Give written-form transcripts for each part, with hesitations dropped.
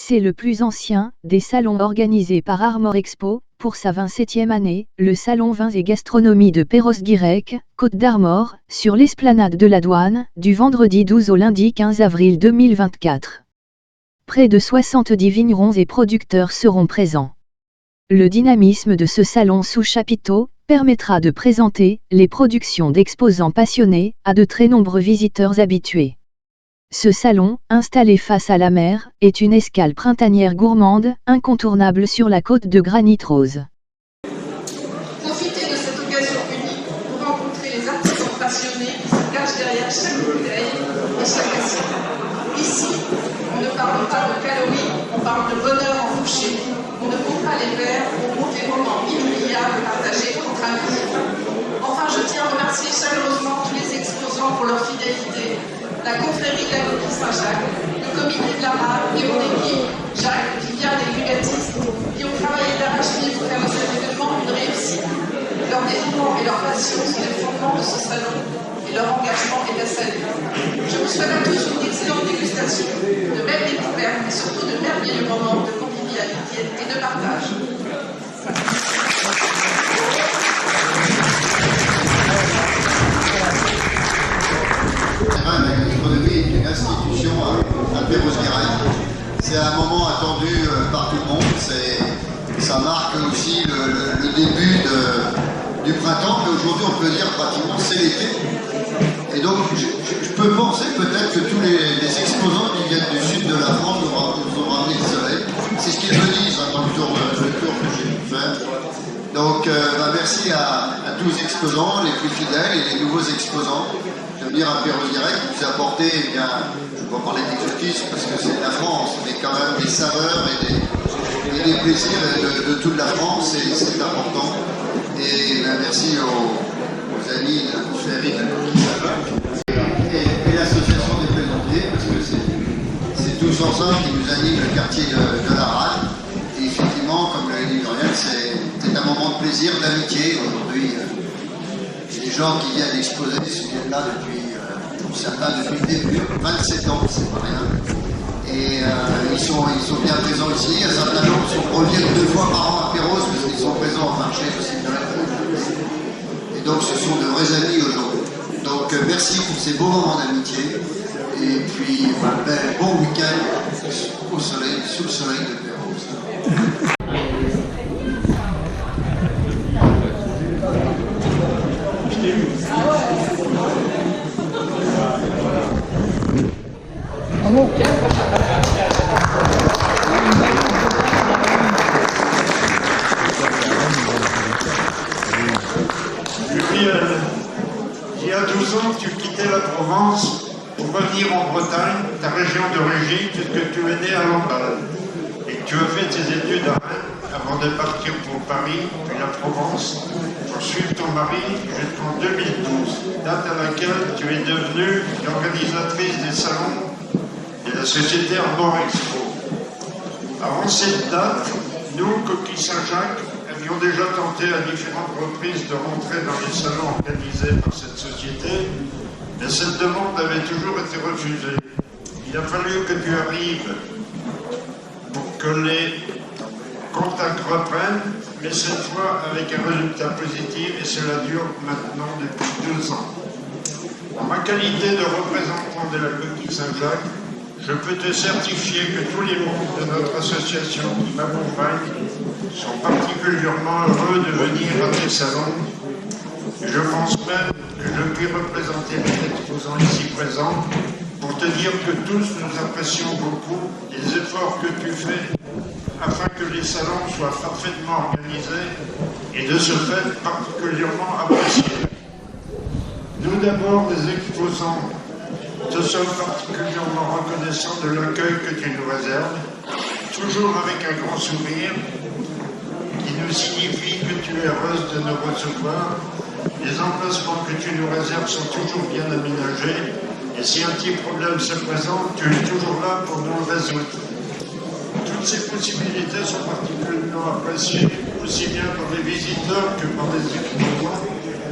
C'est le plus ancien des salons organisés par Armor Expo. Pour sa 27e année, le salon Vins et Gastronomie de Perros-Guirec, Côte d'Armor, sur l'esplanade de la Douane, du vendredi 12 au lundi 15 avril 2024. Près de 70 vignerons et producteurs seront présents. Le dynamisme de ce salon sous chapiteau permettra de présenter les productions d'exposants passionnés à de très nombreux visiteurs habitués. Ce salon, installé face à la mer, est une escale printanière gourmande, incontournable sur la côte de Granit Rose. Profitez de cette occasion unique pour rencontrer les artisans passionnés qui se cachent derrière chaque bouteille et chaque assiette. Ici, on ne parle pas de calories, on parle de bonheur en bouchée. On ne compte pas les verres, on compte les moments inoubliables partagés entre amis. Enfin, je tiens à remercier chaleureusement tous les exposants pour leur fidélité, la confrérie de la Coquille Saint-Jacques, le comité de la rame et mon équipe, Jacques, Viviane et Lugatiste, qui ont travaillé d'arrache-pied pour faire de cet événement une réussite. Leur dévouement et leur passion sont les fondements de ce salon et leur engagement est à saluer. Je vous souhaite à tous une excellente dégustation, de belles découvertes et surtout de merveilleux moments de convivialité et de partage. La gastronomie est une institution à Perros-Guirec. C'est un moment attendu par tout le monde. Ça marque aussi le début du printemps, mais aujourd'hui on peut dire pratiquement c'est l'été. Et donc je peux penser peut-être que tous les exposants qui viennent du sud de la France nous ont ramené le soleil. C'est ce qu'ils me disent dans le tour que j'ai pu faire. Donc merci à tous les exposants, les plus fidèles et les nouveaux exposants. Je veux dire à Perros-Guirec, vous apportez, eh bien, je ne vais pas parler d'exotisme parce que c'est la France, mais quand même des saveurs et des plaisirs de toute la France, et c'est important. Et merci aux amis de la confrérie de la Coquille Saint-Jacques et l'association des plaisantiers, parce que c'est tous ensemble qui nous animent le quartier de la Rade. Et effectivement, comme l'a dit Muriel, c'est un moment de plaisir, d'amitié aujourd'hui. Les gens qui viennent exposer se viennent là depuis, pour certains depuis le début, 27 ans, c'est pas rien. Et ils sont bien présents ici. Un certain nombre reviennent 2 fois par an à Perros parce qu'ils sont présents au marché aussi de la République. Et donc ce sont de vrais amis aujourd'hui. Donc merci pour ces beaux moments d'amitié. Et puis bon week-end au soleil, sous le soleil de Perros. Il y a 12 ans, tu quittais la Provence pour revenir en Bretagne, ta région d'origine, puisque tu es né à Lamballe. Et que tu as fait tes études à Rennes avant de partir pour Paris, puis la Provence, pour suivre ton mari jusqu'en 2012, date à laquelle tu es devenue l'organisatrice des salons de la société Armor Expo. Avant cette date, nous, Coquille Saint-Jacques, avions déjà tenté à différentes reprises de rentrer dans les salons organisés par cette société, mais cette demande avait toujours été refusée. Il a fallu que tu arrives pour que les contacts reprennent, mais cette fois avec un résultat positif, et cela dure maintenant depuis 2 ans. En ma qualité de représentant de la Coquille Saint-Jacques, je peux te certifier que tous les membres de notre association qui m'accompagnent sont particulièrement heureux de venir à tes salons. Je pense même que je puis représenter les exposants ici présents pour te dire que tous nous apprécions beaucoup les efforts que tu fais afin que les salons soient parfaitement organisés et de ce fait particulièrement appréciés. Nous d'abord, les exposants, te sommes particulièrement reconnaissants de l'accueil que tu nous réserves, toujours avec un grand sourire, qui nous signifie que tu es heureuse de nous recevoir. Les emplacements que tu nous réserves sont toujours bien aménagés, et si un petit problème se présente, tu es toujours là pour nous le résoudre. Toutes ces possibilités sont particulièrement appréciées, aussi bien par les visiteurs que par les exposants,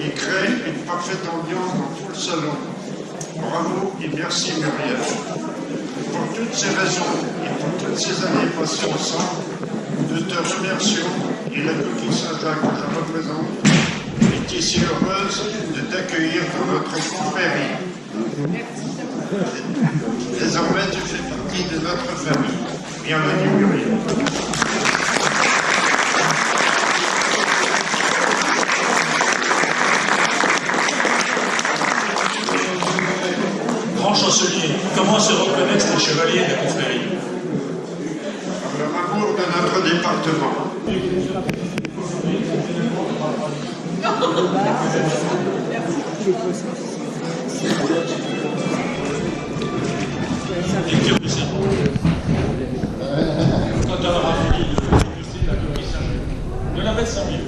et créent une parfaite ambiance dans tout le salon. Bravo et merci Muriel. Pour toutes ces raisons et pour toutes ces années passées ensemble, nous te remercions et la coquille Saint-Jacques que je représente est ici heureuse de t'accueillir dans notre confrérie. Désormais, tu fais partie de notre famille. Bienvenue, Muriel. Grand chancelier, comment se reconnaissent les chevaliers de la confrérie? Par leur amour de notre département. Et que vous quand on aura fini de déguster la coquille Saint-Jacques, de la bête sans mille.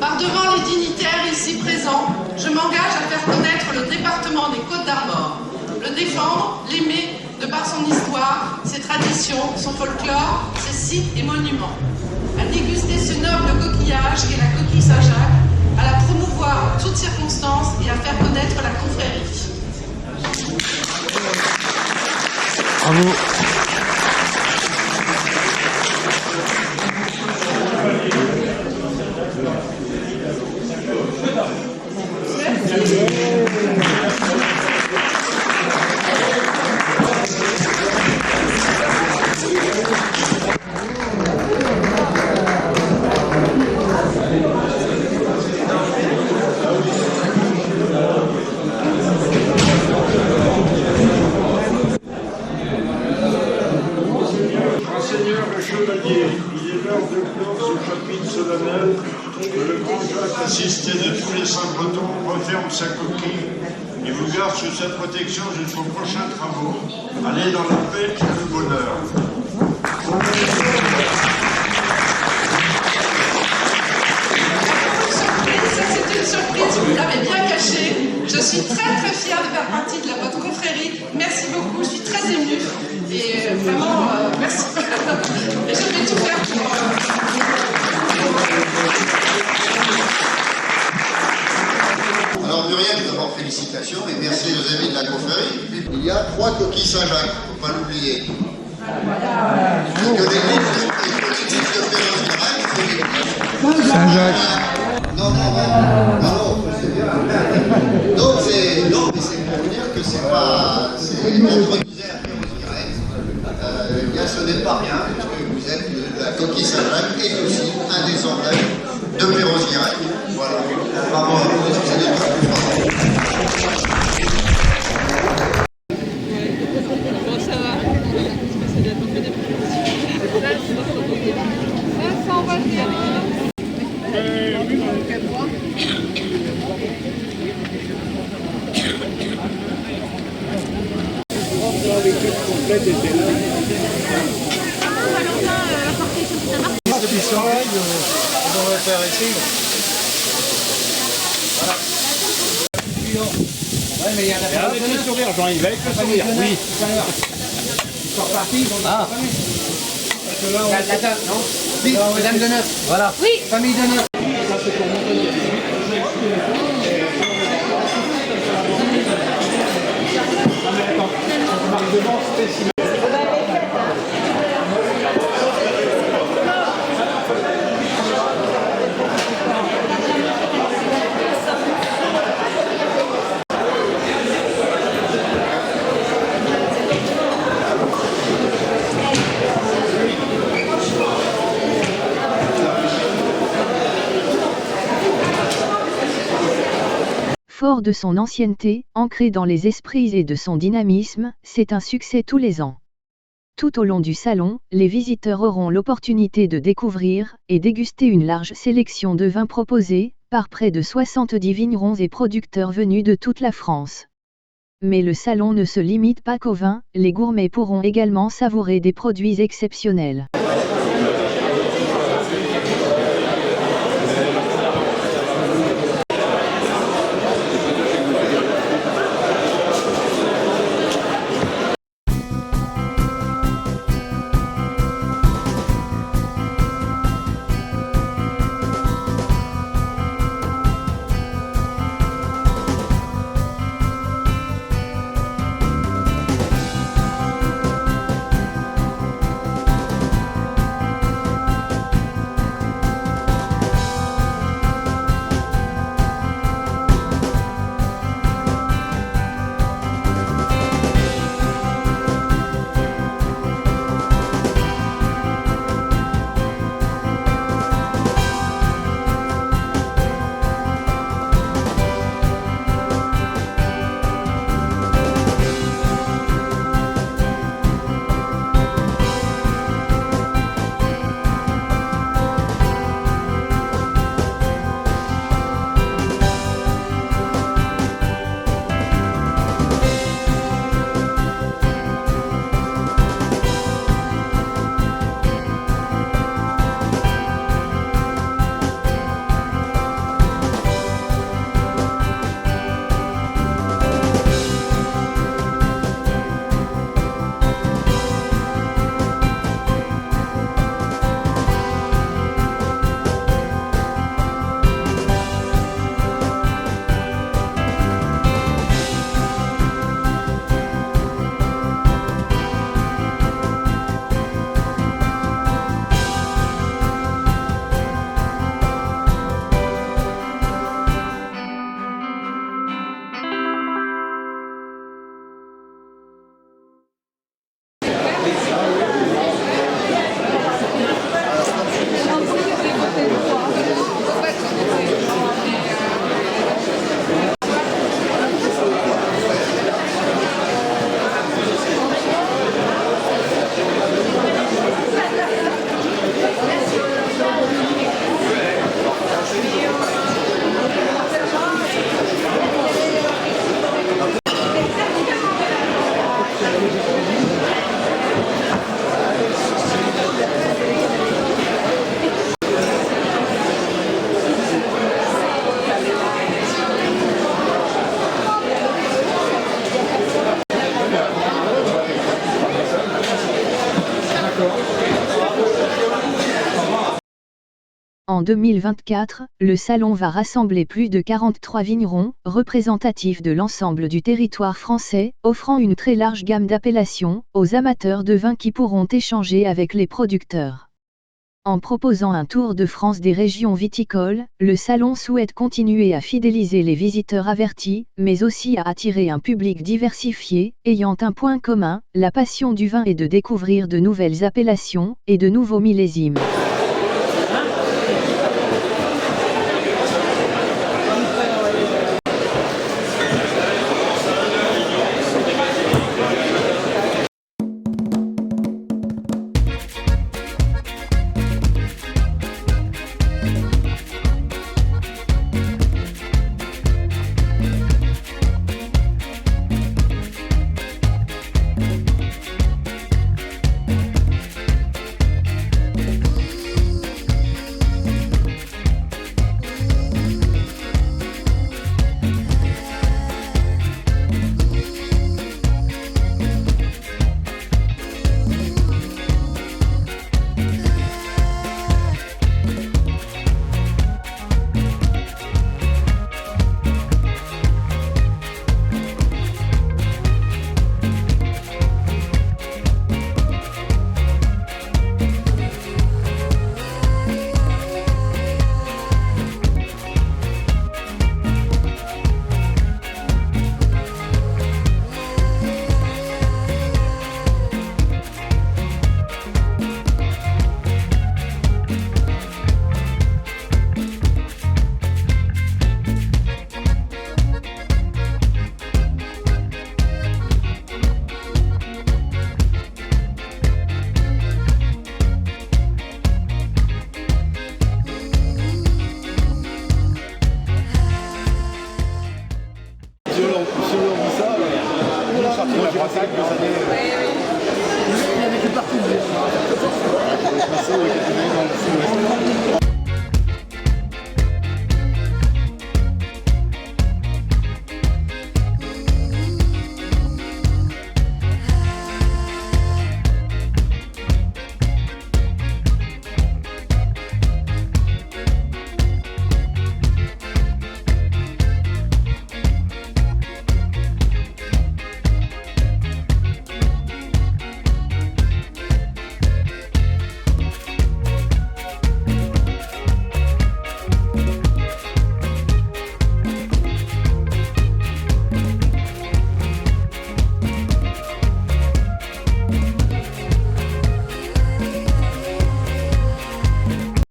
Par devant les dignitaires ici présents, je m'engage à faire connaître le département des Côtes d'Armor, le défendre, l'aimer de par son histoire, ses traditions, son folklore, ses sites et monuments, à déguster ce noble coquillage qu'est la coquille Saint-Jacques, à la promouvoir en toutes circonstances et à faire connaître la confrérie. Bravo. Monseigneur le chevalier, il est l'heure de clore ce chapitre solennel que le grand Jacques, assisté de tous les saints bretons, referme sa coquille et vous garde sous sa protection jusqu'aux prochains travaux. Allez dans la paix et le bonheur. Ça, c'est une surprise, vous l'avez bien caché. Je suis très fière de faire partie de votre confrérie. Merci beaucoup, je suis très émue. Et vraiment, merci. Et je vais tout faire pour... Alors Muriel, d'abord félicitations et merci aux amis de la confrérie. Il y a 3 coquilles Saint-Jacques, il ne faut pas l'oublier. Parce que l'église de Perros-Guirec, c'est l'église Saint-Jacques. Non, c'est bien. Donc non, mais c'est pour vous dire que c'est pas... C'est notre misère Perros-Guirec. Bien, ce n'est pas rien, parce que vous êtes la coquille Saint-Jacques est aussi un des emblèmes de Perros-Guirec. Voilà. Bravo à vous, c'est des trucs. Bon, ça va. Ça va bien. Ouais, mais il y en a avec le sourire, Jean-Yves, avec le sourire, oui. Ils sont repartis, ils ont Attends, non. Oui, Madame de Neuf. Voilà. Oui. Famille de Neuf. Ça, c'est pour Montpellier. Fort de son ancienneté, ancré dans les esprits et de son dynamisme, c'est un succès tous les ans. Tout au long du salon, les visiteurs auront l'opportunité de découvrir et déguster une large sélection de vins proposés par près de 70 vignerons et producteurs venus de toute la France. Mais le salon ne se limite pas qu'aux vins, les gourmets pourront également savourer des produits exceptionnels. En 2024, le salon va rassembler plus de 43 vignerons, représentatifs de l'ensemble du territoire français, offrant une très large gamme d'appellations aux amateurs de vin qui pourront échanger avec les producteurs. En proposant un tour de France des régions viticoles, le salon souhaite continuer à fidéliser les visiteurs avertis, mais aussi à attirer un public diversifié, ayant un point commun, la passion du vin et de découvrir de nouvelles appellations et de nouveaux millésimes.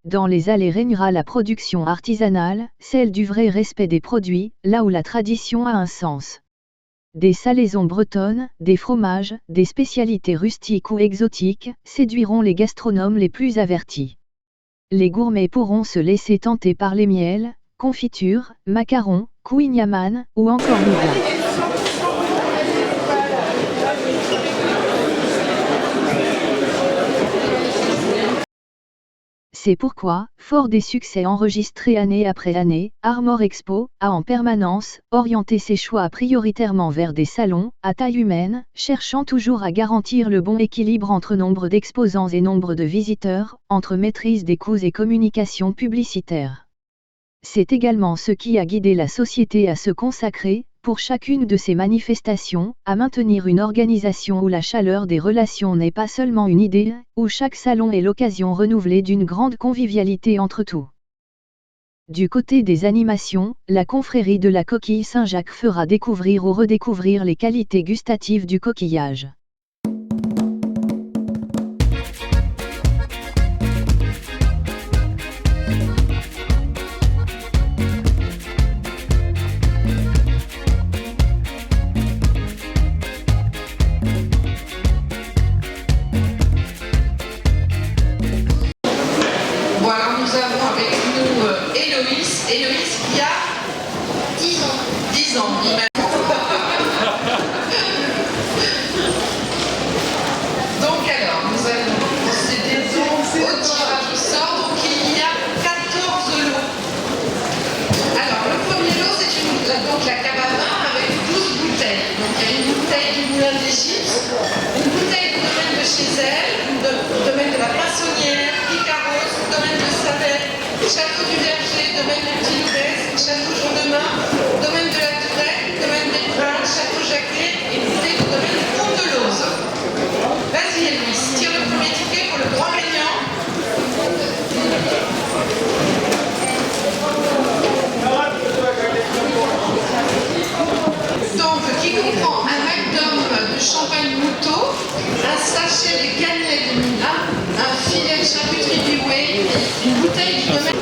Dans les allées régnera la production artisanale, celle du vrai respect des produits, là où la tradition a un sens. Des salaisons bretonnes, des fromages, des spécialités rustiques ou exotiques, séduiront les gastronomes les plus avertis. Les gourmets pourront se laisser tenter par les miels, confitures, macarons, kouign-amann, ou encore nougats. C'est pourquoi, fort des succès enregistrés année après année, Armor Expo a en permanence orienté ses choix prioritairement vers des salons à taille humaine, cherchant toujours à garantir le bon équilibre entre nombre d'exposants et nombre de visiteurs, entre maîtrise des coûts et communication publicitaire. C'est également ce qui a guidé la société à se consacrer, pour chacune de ces manifestations, à maintenir une organisation où la chaleur des relations n'est pas seulement une idée, où chaque salon est l'occasion renouvelée d'une grande convivialité entre tous. Du côté des animations, la confrérie de la Coquille Saint-Jacques fera découvrir ou redécouvrir les qualités gustatives du coquillage. Voilà, nous avons avec nous Héloïse qui a 10 ans. 10 ans, donc alors, nous allons procéder au tirage au sort. Donc il y a 14 lots. Alors le premier lot, c'est donc la cave à vin avec 12 bouteilles. Donc il y a une bouteille du Moulin d'Égypte, une bouteille du domaine de chez elle, du domaine de la Poissonnière, Picaros, du domaine de Savet, Château du Verger, domaine du Petit Loubès, Château Jourdemain, domaine de la Tourette, domaine des Pins, Château Jacquet et bouteille du domaine du Comte de Lose. Vas-y Elvis, tire le premier ticket pour le grand gagnant. Donc, qui comprend un magnum de champagne moutot, un sachet de cannelle de Mina, un filet de charcuterie du Way, une bouteille du domaine.